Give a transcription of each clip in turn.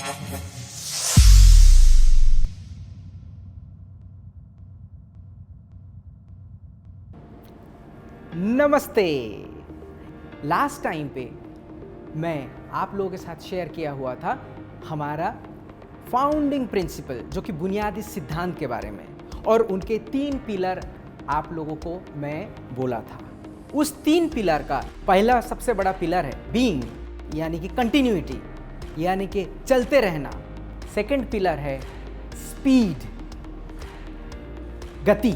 नमस्ते। Last time पे मैं आप लोगों के साथ शेयर किया हुआ था हमारा फाउंडिंग प्रिंसिपल, जो कि बुनियादी सिद्धांत के बारे में, और उनके 3 पिलर आप लोगों को मैं बोला था। उस 3 पिलर का पहला सबसे बड़ा पिलर है बीइंग, यानी कि कंटिन्यूटी, यानी कि चलते रहना। सेकंड पिलर है स्पीड, गति।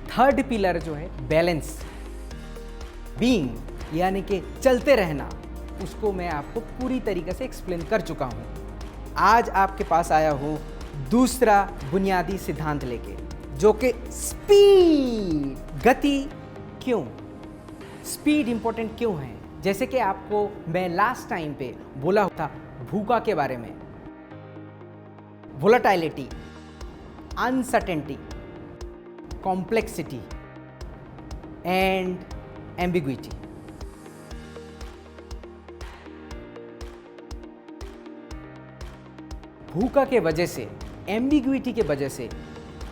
थर्ड पिलर जो है बैलेंस, बीइंग, यानी कि चलते रहना। उसको मैं आपको पूरी तरीके से एक्सप्लेन कर चुका हूं। आज आपके पास आया हूं दूसरा बुनियादी सिद्धांत लेके, जो कि स्पीड, गति। क्यों स्पीड इंपॉर्टेंट क्यों है? जैसे कि आपको मैं लास्ट टाइम पे बोला था भूखा के बारे में, volatility, uncertainty, complexity and ambiguity. भूखा के वजह से, एम्बिग्विटी के वजह से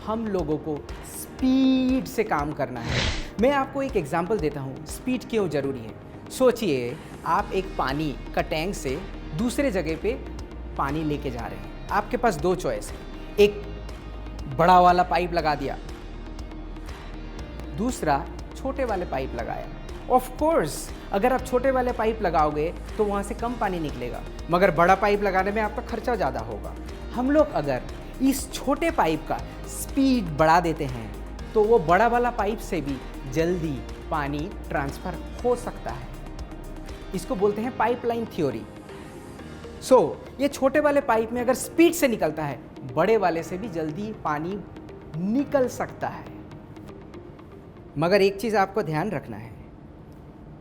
हम लोगों को स्पीड से काम करना है। मैं आपको एक एग्जांपल देता हूँ स्पीड क्यों ज़रूरी है। सोचिए आप एक पानी का टैंक से दूसरे जगह पे पानी लेके जा रहे हैं। आपके पास 2 चॉइस है, एक बड़ा वाला पाइप लगा दिया, दूसरा छोटे वाले पाइप लगाया। ऑफ कोर्स अगर आप छोटे वाले पाइप लगाओगे तो वहाँ से कम पानी निकलेगा, मगर बड़ा पाइप लगाने में आपका खर्चा ज़्यादा होगा। हम लोग अगर इस छोटे पाइप का स्पीड बढ़ा देते हैं तो वो बड़ा वाला पाइप से भी जल्दी पानी ट्रांसफ़र हो सकता है। इसको बोलते हैं पाइपलाइन थ्योरी। ये छोटे वाले पाइप में अगर स्पीड से निकलता है, बड़े वाले से भी जल्दी पानी निकल सकता है। मगर एक चीज़ आपको ध्यान रखना है,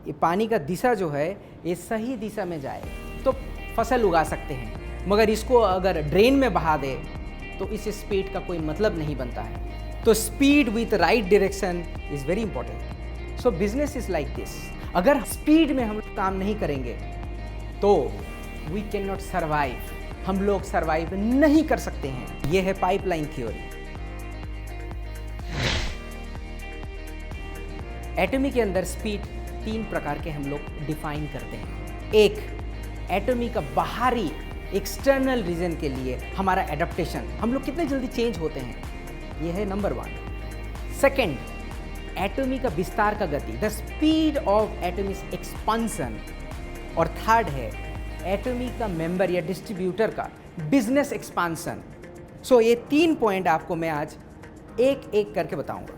ये पानी का दिशा जो है ये सही दिशा में जाए तो फसल उगा सकते हैं, मगर इसको अगर ड्रेन में बहा दे तो इस स्पीड का कोई मतलब नहीं बनता है। तो speed with right direction is very important. So business is like this. अगर स्पीड में हम काम नहीं करेंगे तो वी कैन नॉट सर्वाइव, हम लोग सर्वाइव नहीं कर सकते हैं। ये है पाइपलाइन थ्योरी। एटॉमी के अंदर स्पीड 3 प्रकार के हम लोग डिफाइन करते हैं। एक, एटॉमी का बाहरी एक्सटर्नल रीजन के लिए हमारा एडेप्टेशन, हम लोग कितने जल्दी चेंज होते हैं, ये है नंबर 1। सेकेंड, एटॉमी का विस्तार का गति, the speed of atomic expansion. और थर्ड है एटॉमी का मेंबर या डिस्ट्रीब्यूटर का बिजनेस एक्सपांसन। ये 3 पॉइंट आपको मैं आज एक एक करके बताऊंगा।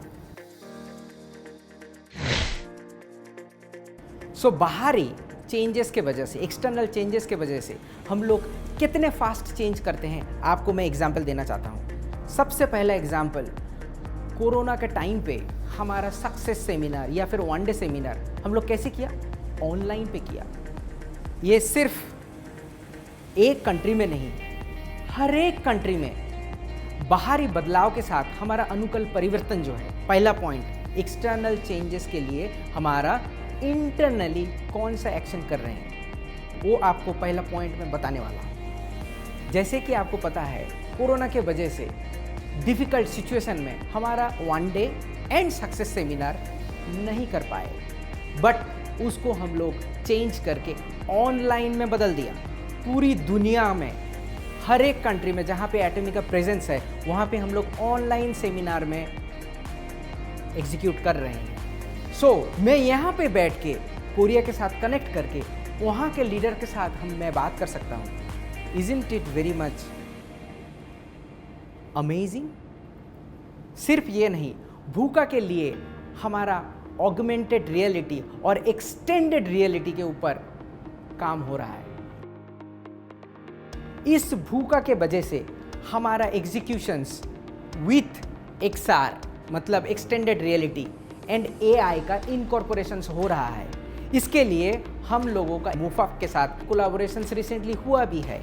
बाहरी चेंजेस के वजह से, एक्सटर्नल चेंजेस के वजह से हम लोग कितने फास्ट चेंज करते हैं, आपको मैं एग्जांपल देना चाहता हूँ। सबसे पहला एग्जांपल, कोरोना के टाइम पे हमारा सक्सेस सेमिनार या फिर 1 डे सेमिनार हम लोग कैसे किया? ऑनलाइन पे किया। ये सिर्फ एक कंट्री में नहीं, हर एक कंट्री में बाहरी बदलाव के साथ हमारा अनुकूल परिवर्तन जो है। पहला पॉइंट, एक्सटर्नल चेंजेस के लिए हमारा इंटरनली कौन सा एक्शन कर रहे हैं, वो आपको पहला पॉइंट में बताने वाला हूँ। जैसे कि आपको पता है कोरोना के वजह से डिफ़िकल्ट सिचुएशन में हमारा 1 डे एंड सक्सेस सेमिनार नहीं कर पाए, बट उसको हम लोग चेंज करके ऑनलाइन में बदल दिया। पूरी दुनिया में हर एक कंट्री में जहाँ पे एटॉमी का प्रेजेंस है वहाँ पे हम लोग ऑनलाइन सेमिनार में एग्जीक्यूट कर रहे हैं। मैं यहाँ पे बैठ के कोरिया के साथ कनेक्ट करके वहाँ के लीडर के साथ मैं बात कर सकता हूँ। Isn't it very much amazing? सिर्फ ये नहीं, भूखा के लिए हमारा ऑगमेंटेड रियलिटी और एक्सटेंडेड रियलिटी के ऊपर काम हो रहा है। इस भूखा के वजह से हमारा एग्जीक्यूशंस विथ एक्सआर मतलब एक्सटेंडेड रियलिटी एंड एआई का इनकॉर्पोरेशन हो रहा है। इसके लिए हम लोगों का मुफक के साथ कोलैबोरेशन रिसेंटली हुआ भी है।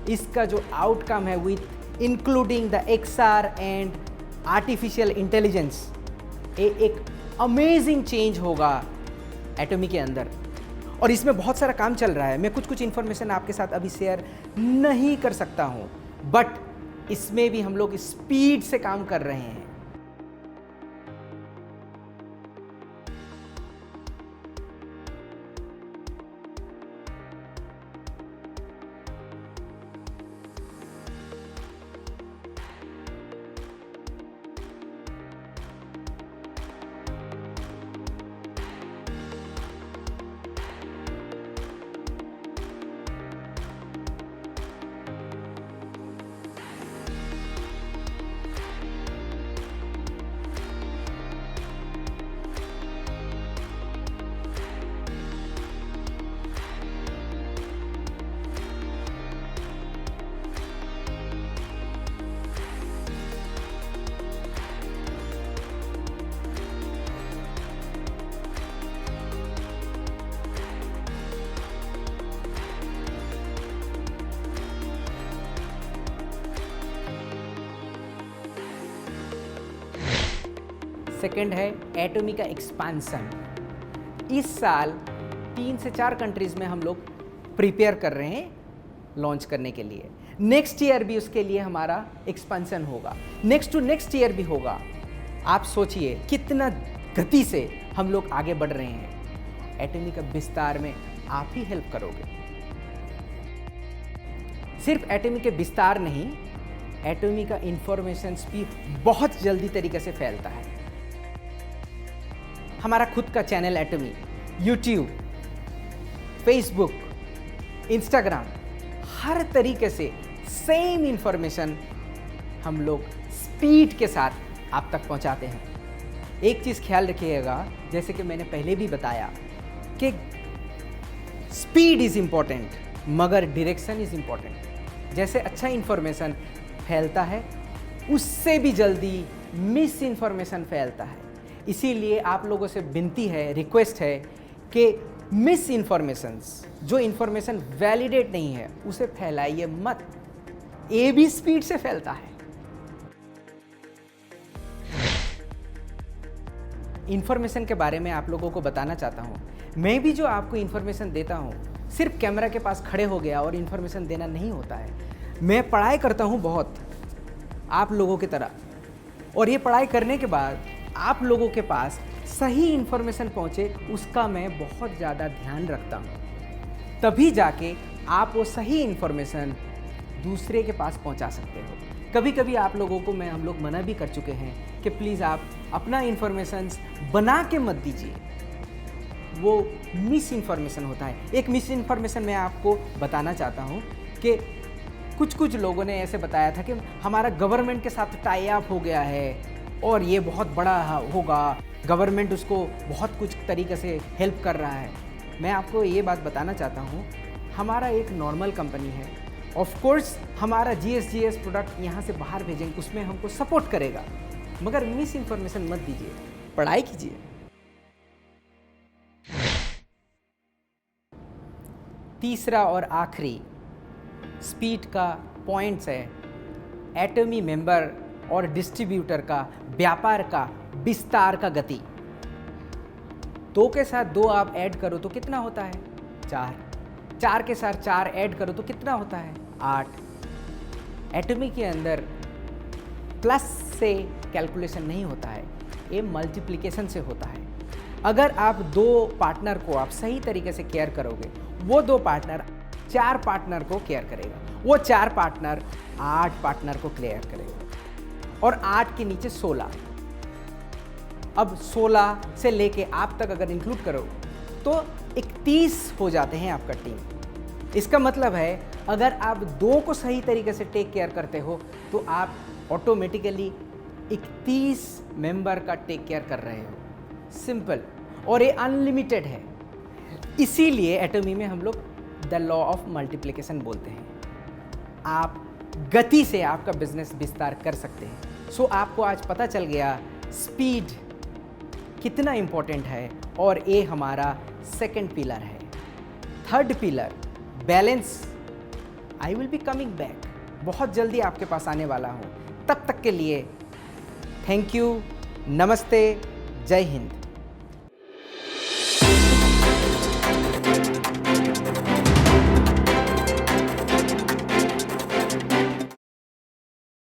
इसका जो आउटकम है with including the XR and artificial intelligence, एक अमेजिंग चेंज होगा एटॉमी के अंदर। और इसमें बहुत सारा काम चल रहा है। मैं कुछ इन्फॉर्मेशन आपके साथ अभी शेयर नहीं कर सकता हूँ, बट इसमें भी हम लोग स्पीड से काम कर रहे हैं। सेकेंड है एटॉमी का एक्सपांसन। इस साल 3 से 4 कंट्रीज में हम लोग प्रिपेयर कर रहे हैं लॉन्च करने के लिए। नेक्स्ट ईयर भी उसके लिए हमारा एक्सपांसन होगा, नेक्स्ट टू नेक्स्ट ईयर भी होगा। आप सोचिए कितना गति से हम लोग आगे बढ़ रहे हैं। एटॉमी का विस्तार में आप ही हेल्प करोगे। सिर्फ एटॉमी के विस्तार नहीं, एटॉमी का इंफॉर्मेशन भी बहुत जल्दी तरीके से फैलता है। हमारा खुद का channel Atomy, YouTube, Facebook, Instagram, हर तरीके से सेम इंफॉर्मेशन हम लोग स्पीड के साथ आप तक पहुंचाते हैं। एक चीज़ ख्याल रखिएगा, जैसे कि मैंने पहले भी बताया कि स्पीड इज़ इम्पॉर्टेंट मगर डायरेक्शन इज़ इम्पॉर्टेंट। जैसे अच्छा इंफॉर्मेशन फैलता है, उससे भी जल्दी मिस इंफॉर्मेशन फैलता है। इसीलिए आप लोगों से विनती है, रिक्वेस्ट है कि मिस इन्फॉर्मेशंस, जो इन्फॉर्मेशन वैलिडेट नहीं है, उसे फैलाइए मत। ये भी स्पीड से फैलता है। इन्फॉर्मेशन के बारे में आप लोगों को बताना चाहता हूँ। मैं भी जो आपको इन्फॉर्मेशन देता हूँ, सिर्फ कैमरा के पास खड़े हो गया और इन्फॉर्मेशन देना नहीं होता है। मैं पढ़ाई करता हूँ बहुत, आप लोगों की तरह, और ये पढ़ाई करने के बाद आप लोगों के पास सही इन्फॉर्मेशन पहुँचे, उसका मैं बहुत ज़्यादा ध्यान रखता हूँ। तभी जाके आप वो सही इन्फॉर्मेशन दूसरे के पास पहुँचा सकते हो। कभी कभी आप लोगों को हम लोग मना भी कर चुके हैं कि प्लीज़ आप अपना इन्फॉर्मेशन बना के मत दीजिए, वो मिस इन्फॉर्मेशन होता है। एक मिस इन्फॉर्मेशन मैं आपको बताना चाहता हूँ कि कुछ लोगों ने ऐसे बताया था कि हमारा गवर्नमेंट के साथ टाई अप हो गया है और ये बहुत बड़ा होगा, गवर्नमेंट उसको बहुत कुछ तरीके से हेल्प कर रहा है। मैं आपको ये बात बताना चाहता हूँ, हमारा एक नॉर्मल कंपनी है। ऑफ कोर्स हमारा GSGS प्रोडक्ट यहाँ से बाहर भेजेंगे, उसमें हमको सपोर्ट करेगा, मगर मिस इन्फॉर्मेशन मत दीजिए, पढ़ाई कीजिए। तीसरा और आखिरी स्पीड का पॉइंट्स है एटॉमी मेंबर और डिस्ट्रीब्यूटर का व्यापार का विस्तार का गति। 2 के साथ 2 आप ऐड करो तो कितना होता है? 4। 4 के साथ 4 ऐड करो तो कितना होता है? 8। एटॉमी के अंदर प्लस से कैलकुलेशन नहीं होता है, ये मल्टीप्लिकेशन से होता है। अगर आप 2 पार्टनर को आप सही तरीके से केयर करोगे, वो 2 पार्टनर 4 पार्टनर को केयर करेगा, वो 4 पार्टनर 8 पार्टनर को केयर करेगा, और 8 के नीचे 16। अब 16 से लेके आप तक अगर इंक्लूड करो तो 31 हो जाते हैं आपका टीम। इसका मतलब है अगर आप 2 को सही तरीके से टेक केयर करते हो तो आप ऑटोमेटिकली 31 मेंबर का टेक केयर कर रहे हो। सिंपल, और ये अनलिमिटेड है। इसीलिए एटॉमी में हम लोग द लॉ ऑफ मल्टीप्लिकेशन बोलते हैं। आप गति से आपका बिजनेस विस्तार कर सकते हैं। सो आपको आज पता चल गया स्पीड कितना इम्पोर्टेंट है, और ये हमारा सेकंड पिलर है। Third pillar balance, I will be coming back. बहुत जल्दी आपके पास आने वाला हूँ। तब तक के लिए थैंक यू, नमस्ते, जय हिंद।